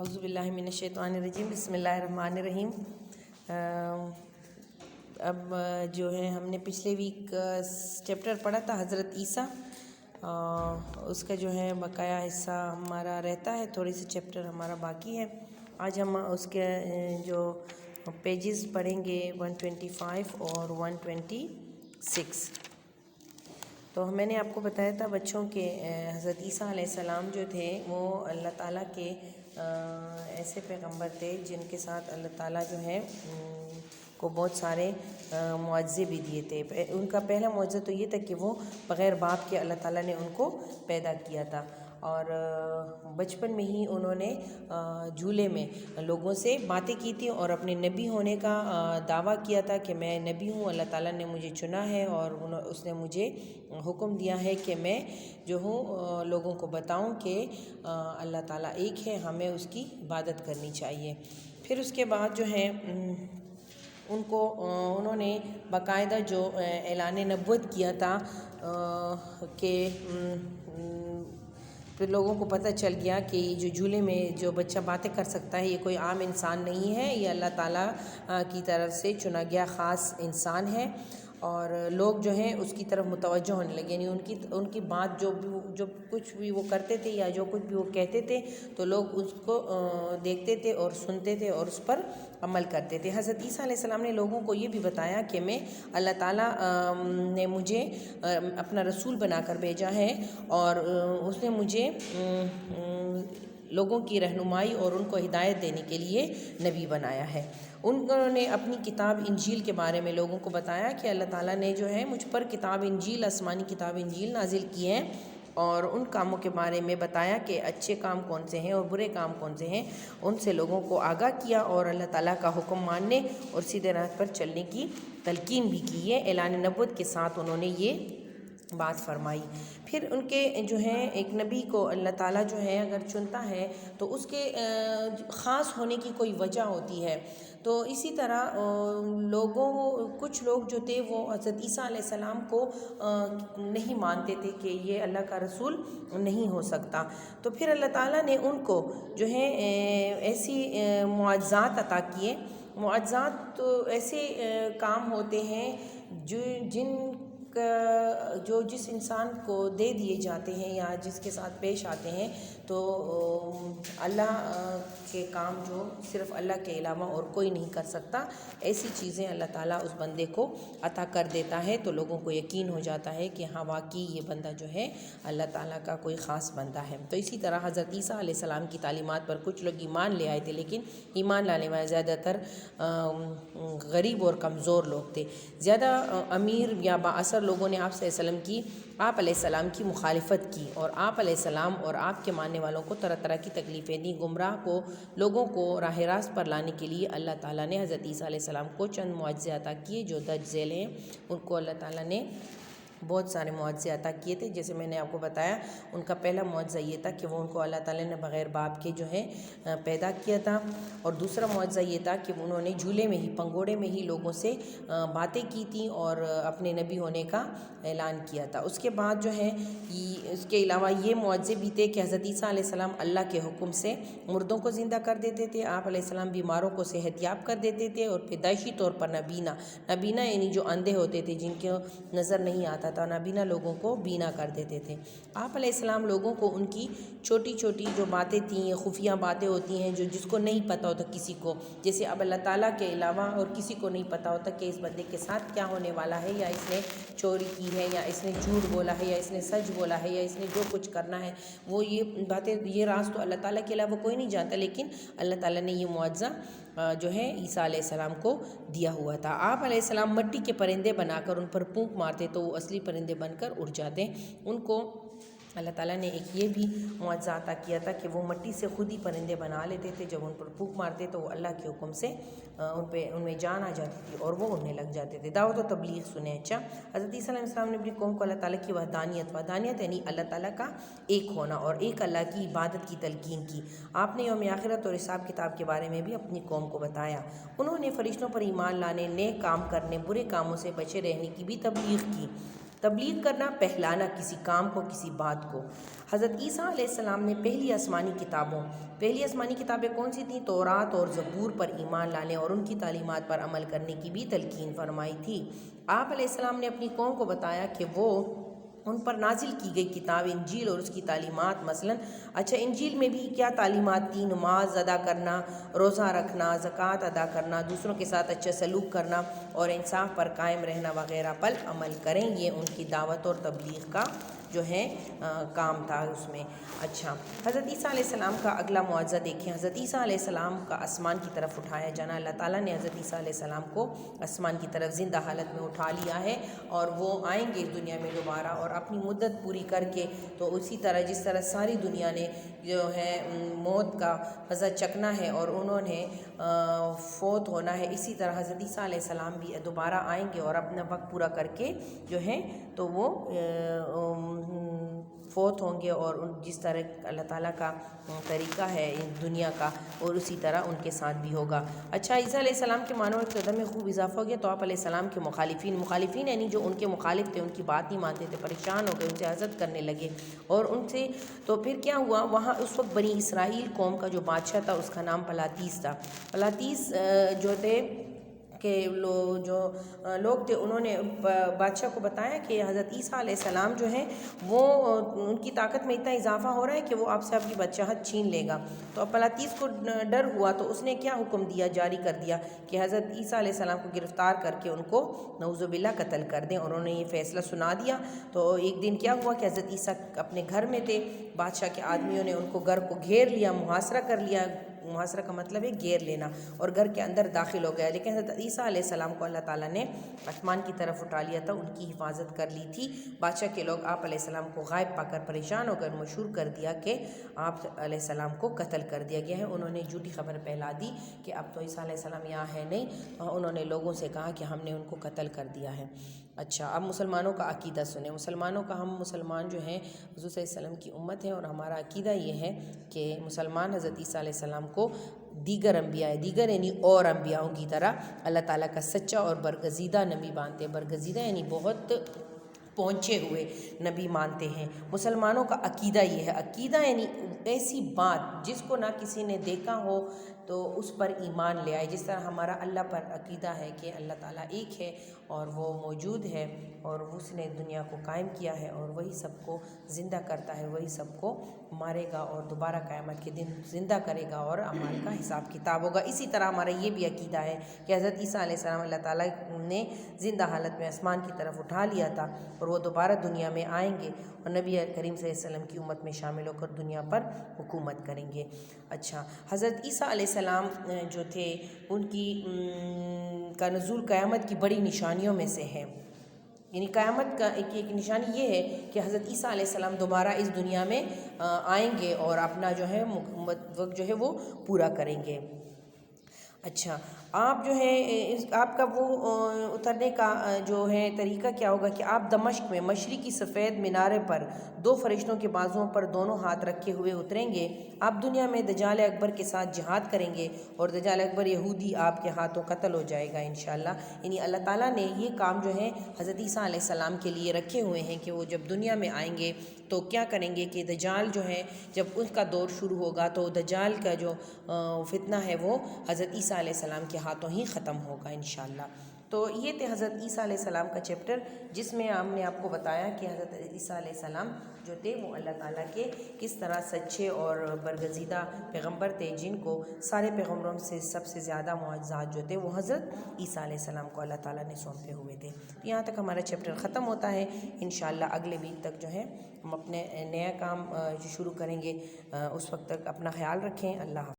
اعوذ باللہ من الشیطان الرجیم، بسم اللہ الرحمن الرحیم۔ اب جو ہے ہم نے پچھلے ویک چیپٹر پڑھا تھا حضرت عیسیٰ، اس کا جو ہے بقایا حصہ ہمارا رہتا ہے، تھوڑی سی چیپٹر ہمارا باقی ہے۔ آج ہم اس کے جو پیجز پڑھیں گے 125 اور 126۔ تو میں نے آپ کو بتایا تھا بچوں کے حضرت عیسیٰ علیہ السلام جو تھے وہ اللہ تعالیٰ کے ایسے پیغمبر تھے جن کے ساتھ اللہ تعالیٰ جو ہے کو بہت سارے معجزے بھی دیے تھے۔ ان کا پہلا معجزہ تو یہ تھا کہ وہ بغیر باپ کے اللہ تعالیٰ نے ان کو پیدا کیا تھا، اور بچپن میں ہی انہوں نے جھولے میں لوگوں سے باتیں کی تھی اور اپنے نبی ہونے کا دعویٰ کیا تھا کہ میں نبی ہوں، اللہ تعالیٰ نے مجھے چنا ہے اور اس نے مجھے حکم دیا ہے کہ میں جو ہوں لوگوں کو بتاؤں کہ اللہ تعالیٰ ایک ہے، ہمیں اس کی عبادت کرنی چاہیے۔ پھر اس کے بعد جو ہے انہوں نے باقاعدہ جو اعلان نبوت کیا تھا کہ پھر لوگوں کو پتہ چل گیا کہ یہ جو جھولے میں جو بچہ باتیں کر سکتا ہے یہ کوئی عام انسان نہیں ہے، یہ اللہ تعالیٰ کی طرف سے چنا گیا خاص انسان ہے، اور لوگ جو ہیں اس کی طرف متوجہ ہونے لگے، یعنی ان کی بات جو کچھ بھی وہ کرتے تھے یا جو کچھ بھی وہ کہتے تھے تو لوگ اس کو دیکھتے تھے اور سنتے تھے اور اس پر عمل کرتے تھے۔ حضرت عیسیٰ علیہ السلام نے لوگوں کو یہ بھی بتایا کہ میں اللہ تعالیٰ نے مجھے اپنا رسول بنا کر بھیجا ہے، اور اس نے مجھے لوگوں کی رہنمائی اور ان کو ہدایت دینے کے لیے نبی بنایا ہے۔ انہوں نے اپنی کتاب انجیل کے بارے میں لوگوں کو بتایا کہ اللہ تعالیٰ نے جو ہے مجھ پر کتاب انجیل، آسمانی کتاب انجیل نازل کی ہے، اور ان کاموں کے بارے میں بتایا کہ اچھے کام کون سے ہیں اور برے کام کون سے ہیں، ان سے لوگوں کو آگاہ کیا اور اللہ تعالیٰ کا حکم ماننے اور سیدھے راہ پر چلنے کی تلقین بھی کی ہے۔ اعلان نبوت کے ساتھ انہوں نے یہ بات فرمائی۔ پھر ان کے جو ہے ایک نبی کو اللہ تعالیٰ جو ہے اگر چنتا ہے تو اس کے خاص ہونے کی کوئی وجہ ہوتی ہے، تو اسی طرح کچھ لوگ جو تھے وہ حضرت عیسیٰ علیہ السلام کو نہیں مانتے تھے کہ یہ اللہ کا رسول نہیں ہو سکتا، تو پھر اللہ تعالیٰ نے ان کو جو ہے ایسی معجزات عطا کیے۔ معجزات تو ایسے کام ہوتے ہیں جو جس انسان کو دے دیے جاتے ہیں یا جس کے ساتھ پیش آتے ہیں تو اللہ کے کام جو صرف اللہ کے علاوہ اور کوئی نہیں کر سکتا، ایسی چیزیں اللہ تعالیٰ اس بندے کو عطا کر دیتا ہے تو لوگوں کو یقین ہو جاتا ہے کہ ہاں واقعی یہ بندہ جو ہے اللہ تعالیٰ کا کوئی خاص بندہ ہے۔ تو اسی طرح حضرت عیسیٰ علیہ السلام کی تعلیمات پر کچھ لوگ ایمان لے آئے تھے، لیکن ایمان لانے والے زیادہ تر غریب اور کمزور لوگ تھے۔ زیادہ امیر یا بااثر لوگوں نے آپ علیہ السلام کی مخالفت کی، اور آپ علیہ السلام اور آپ کے ماننے والوں کو طرح طرح کی تکلیفیں دیں۔ گمراہ لوگوں کو راہ راست پر لانے کے لیے اللہ تعالیٰ نے حضرت عیسیٰ علیہ السلام کو چند معجزے عطا کیے، جو درج ذیل ہیں۔ ان کو اللہ تعالیٰ نے بہت سارے معجزے عطا کیے تھے، جیسے میں نے آپ کو بتایا ان کا پہلا معجزہ یہ تھا کہ وہ ان کو اللہ تعالیٰ نے بغیر باپ کے جو ہے پیدا کیا تھا، اور دوسرا معجزہ یہ تھا کہ انہوں نے جھولے میں ہی، پنگوڑے میں ہی لوگوں سے باتیں کی تھیں اور اپنے نبی ہونے کا اعلان کیا تھا۔ اس کے بعد جو ہے اس کے علاوہ یہ معجزے بھی تھے کہ حضرت عیسیٰ علیہ السلام اللہ کے حکم سے مردوں کو زندہ کر دیتے تھے، آپ علیہ السلام بیماروں کو صحت یاب کر دیتے تھے، اور پیدائشی طور پر نابینا یعنی جو اندھے ہوتے تھے جن کو نظر نہیں آتا تھا، نابینا لوگوں کو بینا کر دیتے تھے۔ آپ علیہ السلام لوگوں کو ان کی چھوٹی چھوٹی جو باتیں تھیں، یہ خفیہ باتیں ہوتی ہیں جو جس کو نہیں پتہ ہوتا کسی کو، جیسے اب اللہ تعالیٰ کے علاوہ اور کسی کو نہیں پتہ ہوتا کہ اس بندے کے ساتھ کیا ہونے والا ہے، یا اس نے چوری کی ہے، یا اس نے جھوٹ بولا ہے، یا اس نے سچ بولا ہے، یا اس نے جو کچھ کرنا ہے وہ یہ باتیں، یہ راز تو اللہ تعالیٰ کے علاوہ کوئی نہیں جانتا، لیکن اللہ تعالیٰ نے یہ معجزہ جو ہے عیسیٰ علیہ السلام کو دیا ہوا تھا۔ آپ علیہ السلام مٹی کے پرندے بنا کر ان پر پونک مارتے تو وہ اصلی پرندے بن کر اڑ جاتے۔ ان کو اللہ تعالیٰ نے ایک یہ بھی معجزہ عطا کیا تھا کہ وہ مٹی سے خود ہی پرندے بنا لیتے تھے، جب ان پر پھونک مارتے تو وہ اللہ کے حکم سے ان میں جان آ جاتی تھی اور وہ اڑنے لگ جاتے تھے۔ دعوت و تبلیغ سنیں۔ اچھا، حضرت عیسیٰ علیہ السلام نے اپنی قوم کو اللہ تعالیٰ کی وحدانیت یعنی اللہ تعالیٰ کا ایک ہونا اور ایک اللہ کی عبادت کی تلقین کی۔ آپ نے یوم آخرت اور حساب کتاب کے بارے میں بھی اپنی قوم کو بتایا۔ انہوں نے فرشتوں پر ایمان لانے، نیک کام کرنے، برے کاموں سے بچے رہنے کی بھی تبلیغ کی۔ تبلیغ کرنا، پہلانا کسی کام کو، کسی بات کو۔ حضرت عیسیٰ علیہ السلام نے پہلی آسمانی کتابیں کون سی تھیں؟ تورات اور زبور پر ایمان لانے اور ان کی تعلیمات پر عمل کرنے کی بھی تلقین فرمائی تھی۔ آپ علیہ السلام نے اپنی قوم کو بتایا کہ وہ ان پر نازل کی گئی کتاب انجیل اور اس کی تعلیمات مثلاً انجیل میں بھی کیا تعلیمات تھی؟ نماز ادا کرنا، روزہ رکھنا، زکوٰۃ ادا کرنا، دوسروں کے ساتھ اچھا سلوک کرنا اور انصاف پر قائم رہنا وغیرہ پر عمل کریں۔ یہ ان کی دعوت اور تبلیغ کا جو ہے کام تھا اس میں۔ حضرت عیسیٰ علیہ السلام کا اگلا معجزہ دیکھیں۔ حضرت عیسیٰ علیہ السلام کا آسمان کی طرف اٹھایا جانا۔ اللہ تعالیٰ نے حضرت عیسیٰ علیہ السلام کو آسمان کی طرف زندہ حالت میں اٹھا لیا ہے اور وہ آئیں گے اس دنیا میں دوبارہ اور اپنی مدت پوری کر کے، تو اسی طرح جس طرح ساری دنیا نے جو ہے موت کا مزہ چکنا ہے اور انہوں نے فوت ہونا ہے، اسی طرح حضرت عیسیٰ علیہ السلام بھی دوبارہ آئیں گے اور اپنا وقت پورا کر کے جو ہے تو وہ فوت ہوں گے، اور جس طرح اللہ تعالیٰ کا طریقہ ہے دنیا کا، اور اسی طرح ان کے ساتھ بھی ہوگا۔ عیسیٰ علیہ السلام کے معنوں کے قدم میں خوب اضافہ ہو گیا تو آپ علیہ السلام کے مخالفین یعنی جو ان کے مخالف تھے، ان کی بات نہیں مانتے تھے، پریشان ہو گئے، ان سے حسد کرنے لگے، اور ان سے تو پھر کیا ہوا، وہاں اس وقت بنی اسرائیل قوم کا جو بادشاہ تھا اس کا نام پلاتیس تھا۔ پلاتیس جو تھے کہ جو لوگ تھے، انہوں نے بادشاہ کو بتایا کہ حضرت عیسیٰ علیہ السلام جو ہیں وہ ان کی طاقت میں اتنا اضافہ ہو رہا ہے کہ وہ آپ سے آپ کی بادشاہت چھین لے گا۔ تو اب پلاتیس کو ڈر ہوا تو اس نے کیا حکم دیا، جاری کر دیا کہ حضرت عیسیٰ علیہ السلام کو گرفتار کر کے ان کو نعوذ باللہ قتل کر دیں، اور انہوں نے یہ فیصلہ سنا دیا۔ تو ایک دن کیا ہوا کہ حضرت عیسیٰ اپنے گھر میں تھے، بادشاہ کے آدمیوں نے ان کو گھر کو گھیر لیا، محاصرہ کر لیا۔ محاصرہ کا مطلب ہے گھیر لینا، اور گھر کے اندر داخل ہو گیا، لیکن حضرت عیسیٰ علیہ السلام کو اللہ تعالیٰ نے آسمان کی طرف اٹھا لیا تھا، ان کی حفاظت کر لی تھی۔ بادشاہ کے لوگ آپ علیہ السلام کو غائب پا کر پریشان ہو کر مشہور کر دیا کہ آپ علیہ السلام کو قتل کر دیا گیا ہے۔ انہوں نے جھوٹی خبر پھیلا دی کہ اب تو عیسیٰ علیہ السلام یہاں ہے نہیں، انہوں نے لوگوں سے کہا کہ ہم نے ان کو قتل کر دیا ہے۔ اب مسلمانوں کا عقیدہ سنیں۔ ہم مسلمان جو ہیں حضور صلی اللہ علیہ وسلم کی امت ہیں، اور ہمارا عقیدہ یہ ہے کہ مسلمان حضرت عیسیٰ علیہ السلام کو دیگر یعنی اور انبیاءوں کی طرح اللہ تعالیٰ کا سچا اور برگزیدہ نبی مانتے ہیں۔ برگزیدہ یعنی بہت پہنچے ہوئے نبی مانتے ہیں۔ مسلمانوں کا عقیدہ یہ ہے، عقیدہ یعنی ایسی بات جس کو نہ کسی نے دیکھا ہو تو اس پر ایمان لے آئے، جس طرح ہمارا اللہ پر عقیدہ ہے کہ اللہ تعالیٰ ایک ہے اور وہ موجود ہے، اور اس نے دنیا کو قائم کیا ہے، اور وہی سب کو زندہ کرتا ہے، وہی سب کو مارے گا اور دوبارہ قیامت کے دن زندہ کرے گا اور اعمال کا حساب کتاب ہوگا۔ اسی طرح ہمارا یہ بھی عقیدہ ہے کہ حضرت عیسیٰ علیہ السلام اللہ تعالیٰ نے زندہ حالت میں آسمان کی طرف اٹھا لیا تھا، اور وہ دوبارہ دنیا میں آئیں گے اور نبی کریم صلی اللہ علیہ وسلم کی امت میں شامل ہو کر دنیا پر حکومت کریں گے۔ حضرت عیسیٰ علیہ السلام جو تھے ان کی کا نزول قیامت کی بڑی نشانیوں میں سے ہے، یعنی قیامت کا ایک نشانی یہ ہے کہ حضرت عیسیٰ علیہ السلام دوبارہ اس دنیا میں آئیں گے اور اپنا جو ہے وقت جو ہے وہ پورا کریں گے۔ آپ جو ہے آپ کا وہ اترنے کا جو ہے طریقہ کیا ہوگا کہ آپ دمشق میں مشرقی سفید مینارے پر 2 فرشتوں کے بازوؤں پر دونوں ہاتھ رکھے ہوئے اتریں گے۔ آپ دنیا میں دجال اکبر کے ساتھ جہاد کریں گے، اور دجال اکبر یہودی آپ کے ہاتھوں قتل ہو جائے گا انشاءاللہ۔ یعنی اللہ تعالیٰ نے یہ کام جو ہے حضرت عیسیٰ علیہ السلام کے لیے رکھے ہوئے ہیں کہ وہ جب دنیا میں آئیں گے تو کیا کریں گے کہ دجال جو ہے جب اس کا دور شروع ہوگا تو دجال کا جو فتنہ ہے وہ حضرت عیسیٰ علیہ السلام کے ہاتھوں ہی ختم ہوگا انشاءاللہ۔ تو یہ تھے حضرت عیسیٰ علیہ السلام کا چیپٹر، جس میں ہم نے آپ کو بتایا کہ حضرت عیسیٰ علیہ السلام جو تھے وہ اللہ تعالیٰ کے کس طرح سچے اور برگزیدہ پیغمبر تھے، جن کو سارے پیغمبروں سے سب سے زیادہ معجزات جو تھے وہ حضرت عیسیٰ علیہ السلام کو اللہ تعالیٰ نے سونپے ہوئے تھے۔ یہاں تک ہمارا چیپٹر ختم ہوتا ہے۔ انشاءاللہ اگلے ویک تک جو ہے ہم اپنے نیا کام شروع کریں گے، اس وقت تک اپنا خیال رکھیں۔ اللہ حافظ۔